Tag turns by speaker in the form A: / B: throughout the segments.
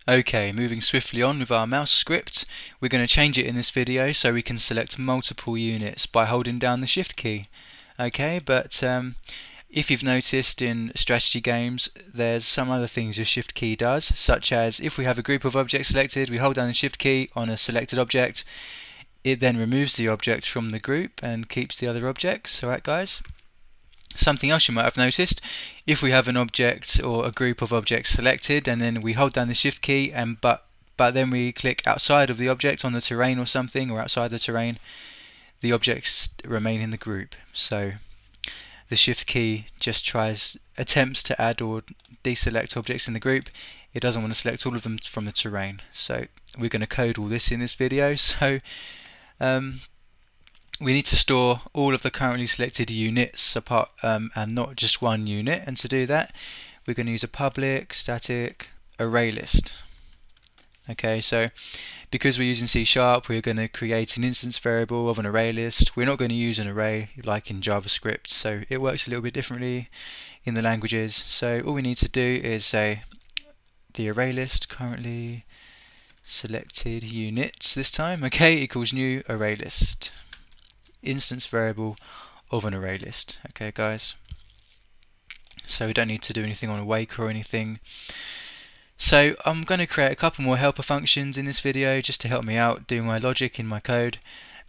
A: Okay, moving swiftly on with our mouse script, we're going to change it in this video so we can select multiple units by holding down the shift key. Okay, but if you've noticed in strategy games, there's some other things your shift key does, such as if we have a group of objects selected, we hold down the shift key on a selected object, it then removes the object from the group and keeps the other objects. Alright guys? Something else you might have noticed, if we have an object or a group of objects selected and then we hold down the shift key and but then we click outside of the object on the terrain or something, or outside the terrain, the objects remain in the group. So the shift key just attempts to add or deselect objects in the group. It doesn't want to select all of them from the terrain. So we're going to code all this in this video. So we need to store all of the currently selected units apart and not just one unit, and to do that we're going to use a public static ArrayList. Okay, so because we're using C#, we're going to create an instance variable of an ArrayList. We're not going to use an array like in JavaScript, so it works a little bit differently in the languages. So all we need to do is say the ArrayList currently selected units this time, okay, equals new ArrayList. Instance variable of an array list. Okay guys, so we don't need to do anything on awake or anything. So I'm going to create a couple more helper functions in this video just to help me out do my logic in my code,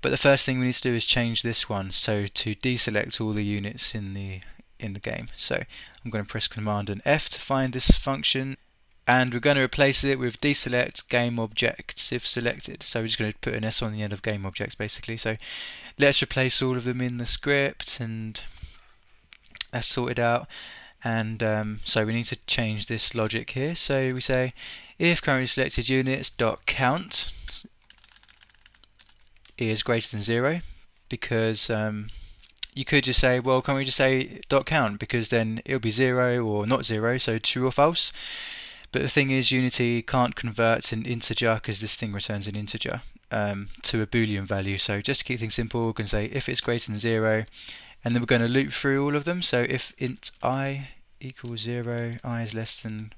A: but the first thing we need to do is change this one, so to deselect all the units in the game. So I'm going to press Command and F to find this function, and we're going to replace it with deselect game objects if selected. So we're just going to put an S on the end of game objects basically. So let's replace all of them in the script, and that's sorted out. And so we need to change this logic here. So we say if currently selected units dot count is greater than 0, because you could just say, well, can't we just say dot count, because then it'll be 0 or not 0, so true or false. But the thing is, Unity can't convert an integer, because this thing returns an integer, to a Boolean value. So just to keep things simple, we can say if it's greater than 0, and then we're going to loop through all of them. So if int I equals 0, I is less than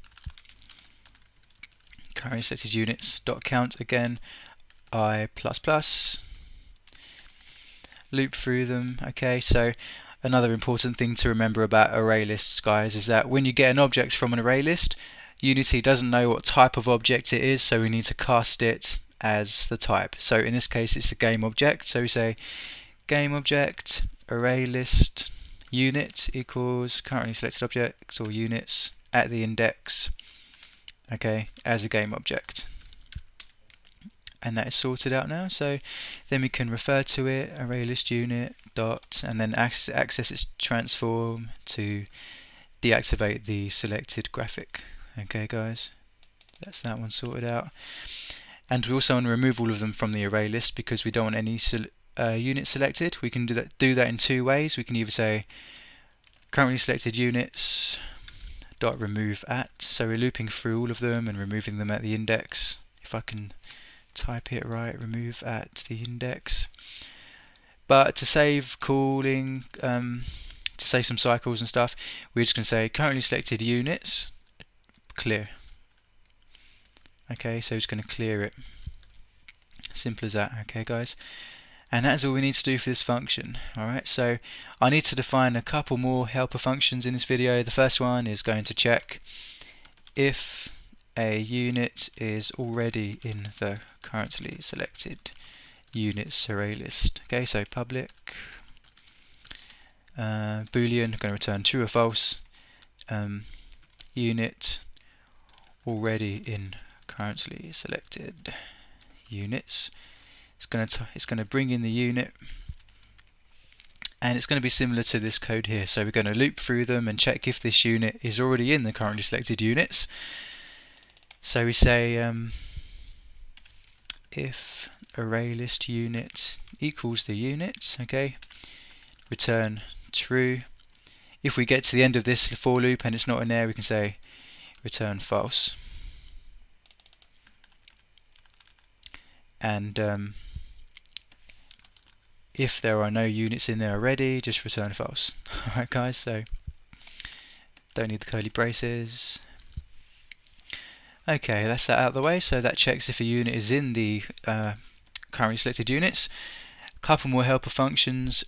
A: currently selected units dot count, again I plus plus, loop through them. Okay, so another important thing to remember about array lists, guys, is that when you get an object from an array list, Unity doesn't know what type of object it is, so we need to cast it as the type. So in this case it's a game object, so we say game object ArrayList unit equals currently selected objects or units at the index, okay, as a game object. And that is sorted out now, so then we can refer to it, ArrayList unit dot, and then access its transform to deactivate the selected graphic. Okay guys, that's that one sorted out. And we also want to remove all of them from the array list because we don't want any units selected. We can do that in two ways. We can either say currently selected units dot remove at, so we're looping through all of them and removing them at the index. If I can type it right, remove at the index. But to save calling, to save some cycles and stuff, we're just going to say currently selected units clear. Okay, so it's going to clear it. Simple as that. Okay guys, and that's all we need to do for this function. Alright, so I need to define a couple more helper functions in this video. The first one is going to check if a unit is already in the currently selected units array list. Okay, so public boolean, going to return true or false, unit already in currently selected units. It's going to bring in the unit, and it's going to be similar to this code here. So we're going to loop through them and check if this unit is already in the currently selected units. So we say if ArrayList unit equals the units, okay, return true. If we get to the end of this for loop and it's not in there, we can say return false. And if there are no units in there already, just return false. Alright guys, so don't need the curly braces. Okay, that's that out of the way. So that checks if a unit is in the currently selected units. A couple more helper functions.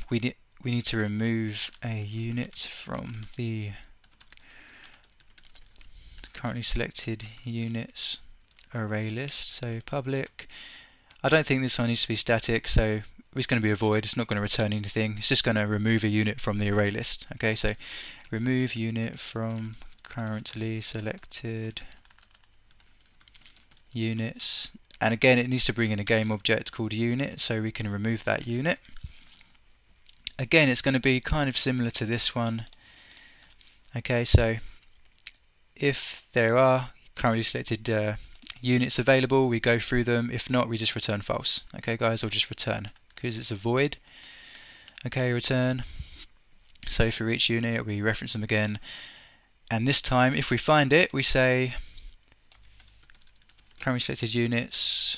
A: We need to remove a unit from the currently selected units array list. So public. I don't think this one needs to be static, so it's going to be a void. It's not going to return anything. It's just going to remove a unit from the array list. Okay, so remove unit from currently selected units, and again it needs to bring in a game object called unit, so we can remove that unit. Again, it's going to be kind of similar to this one. Okay, so if there are currently selected units available, we go through them. If not, we just return false. Okay guys, or just return, because it's a void. Okay, return. So for each unit we reference them again, and this time if we find it, we say currently selected units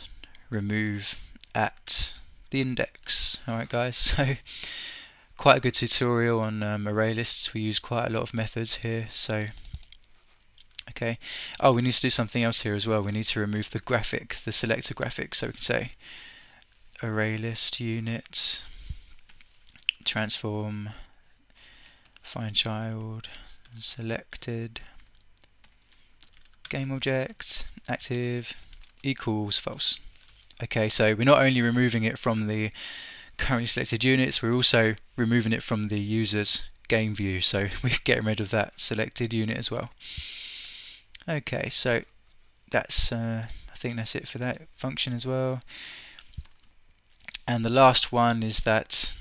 A: remove at the index. Alright guys, so quite a good tutorial on array lists. We use quite a lot of methods here. So okay, oh, we need to do something else here as well. We need to remove the graphic, the selector graphic. So we can say array list unit transform find child selected game object active equals false. Okay, so we're not only removing it from the currently selected units, we're also removing it from the user's game view, so we're getting rid of that selected unit as well. Okay, so that's I think that's it for that function as well. And the last one is that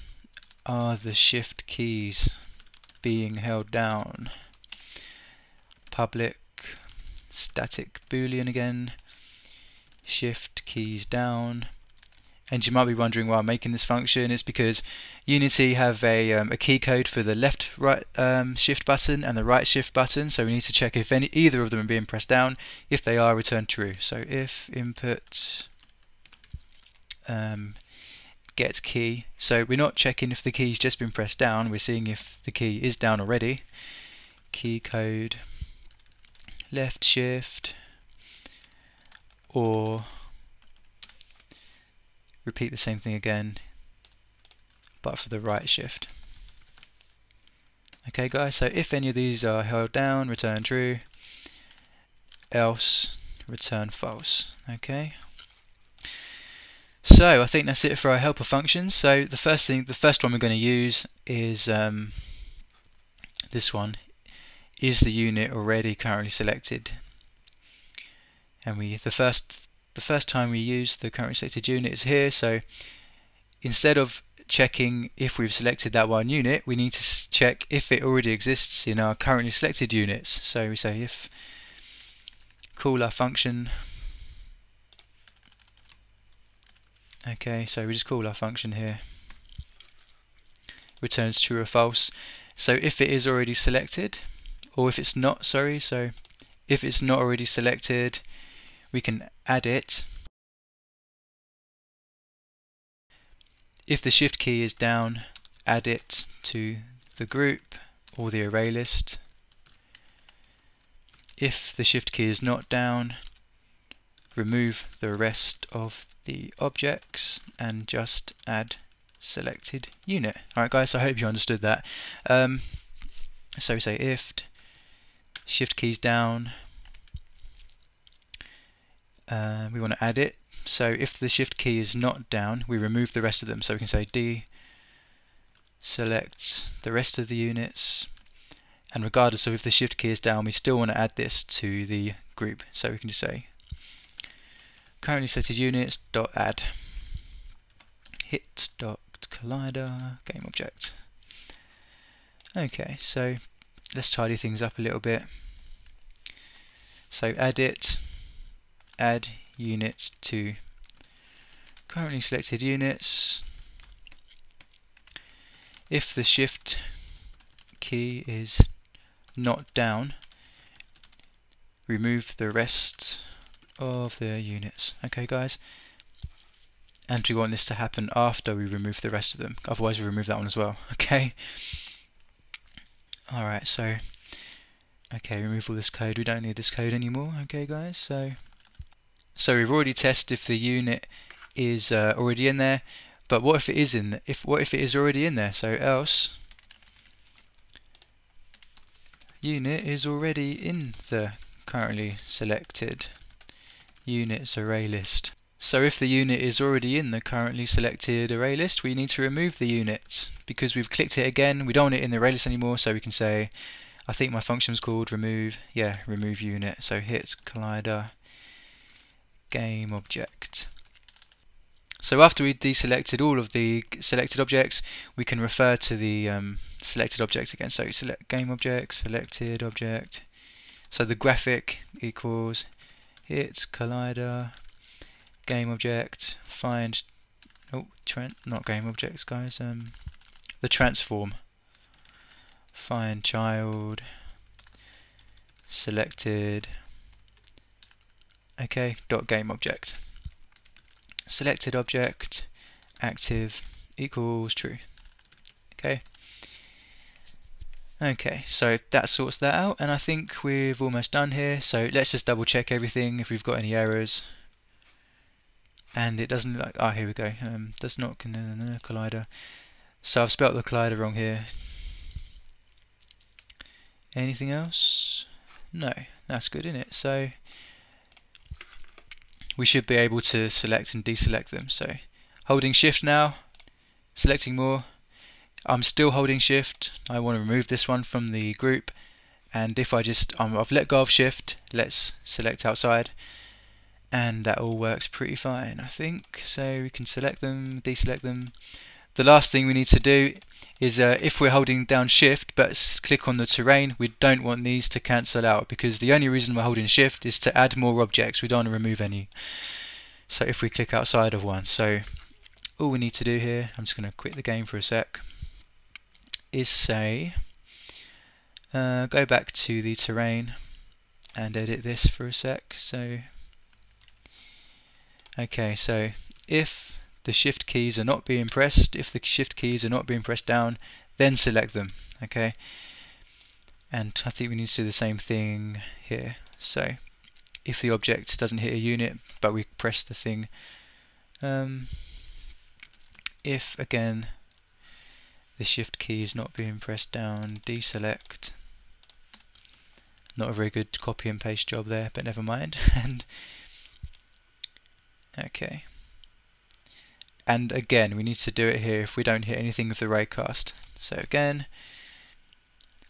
A: are the shift keys being held down? Public static boolean again, shift keys down. And you might be wondering why I'm making this function. It's because Unity have a key code for the left right shift button and the right shift button, so we need to check if either of them are being pressed down. If they are, return true. So if input get key, so we're not checking if the key's just been pressed down, we're seeing if the key is down already. Key code left shift, or repeat the same thing again but for the right shift. Okay guys, so if any of these are held down, return true, else return false. Okay, so I think that's it for our helper functions. So the first one we're going to use is this one. Is the unit already currently selected? And the first time we use the currently selected unit is here. So instead of checking if we've selected that one unit, we need to check if it already exists in our currently selected units. So we say if call our function. Okay, so we just call our function here. Returns true or false. So if it is already selected, or if it's not, sorry, so if it's not already selected, we can add it. If the shift key is down, add it to the group or the array list. If the shift key is not down, remove the rest of the objects and just add selected unit. Alright guys, so I hope you understood that. So we say if shift keys down, we want to add it. So if the shift key is not down, we remove the rest of them. So we can say deselect the rest of the units, and regardless of if the shift key is down, we still want to add this to the group. So we can just say currently selected units dot add hit dot collider game object. Okay, so let's tidy things up a little bit. So add unit to currently selected units. If the shift key is not down, remove the rest of the units. Okay guys, and we want this to happen after we remove the rest of them, otherwise we remove that one as well. Okay, alright, so Okay, remove all this code. We don't need this code anymore. Okay, guys. So we've already tested if the unit is already in there. But what if it is in? What if it is already in there? So else unit is already in the currently selected units array list. So if the unit is already in the currently selected array list, we need to remove the unit because we've clicked it again. We don't want it in the array list anymore, so we can say, I think my function is called remove, remove unit. So hit collider game object. So after we deselected all of the selected objects, we can refer to the selected objects again. So select game object, selected object. So the graphic equals hit collider game object, find not game objects, guys, the transform, find child selected, okay, dot game object, selected object active equals true. Okay, so that sorts that out, and I think we've almost done here. So let's just double check everything if we've got any errors. And it doesn't look like, here we go, does not collider. So I've spelt the collider wrong here. Anything else? No, that's good, isn't it? So we should be able to select and deselect them. So holding shift now, selecting more. I'm still holding shift. I want to remove this one from the group, and if I just I've let go of shift, let's select outside, and that all works pretty fine, I think. So we can select them, deselect them. The last thing we need to do is if we're holding down shift but click on the terrain, we don't want these to cancel out, because the only reason we're holding shift is to add more objects. We don't want to remove any. So if we click outside of one, so all we need to do here, I'm just going to quit the game for a sec, is say go back to the terrain and edit this for a sec. So okay, so if the shift keys are not being pressed, down, then select them. Okay, and I think we need to do the same thing here. So if the object doesn't hit a unit but we press the thing, if again the shift key is not being pressed down, deselect. Not a very good copy and paste job there, but never mind. And okay, and again we need to do it here if we don't hit anything with the raycast. So again,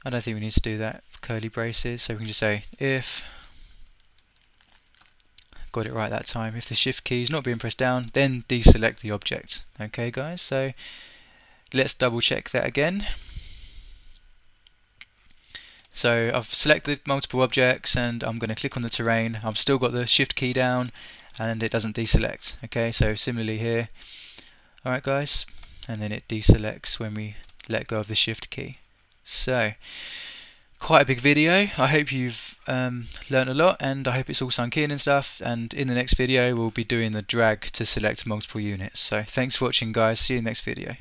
A: I don't think we need to do that, curly braces, so we can just say if, got it right that time, if the shift key is not being pressed down, then deselect the object. Okay guys, so let's double check that again. So I've selected multiple objects and I'm going to click on the terrain. I've still got the shift key down and it doesn't deselect. Okay, so similarly here. Alright guys, and then it deselects when we let go of the shift key. So quite a big video. I hope you've learned a lot, and I hope it's all sunk in and stuff, and in the next video we'll be doing the drag to select multiple units. So thanks for watching guys, see you in the next video.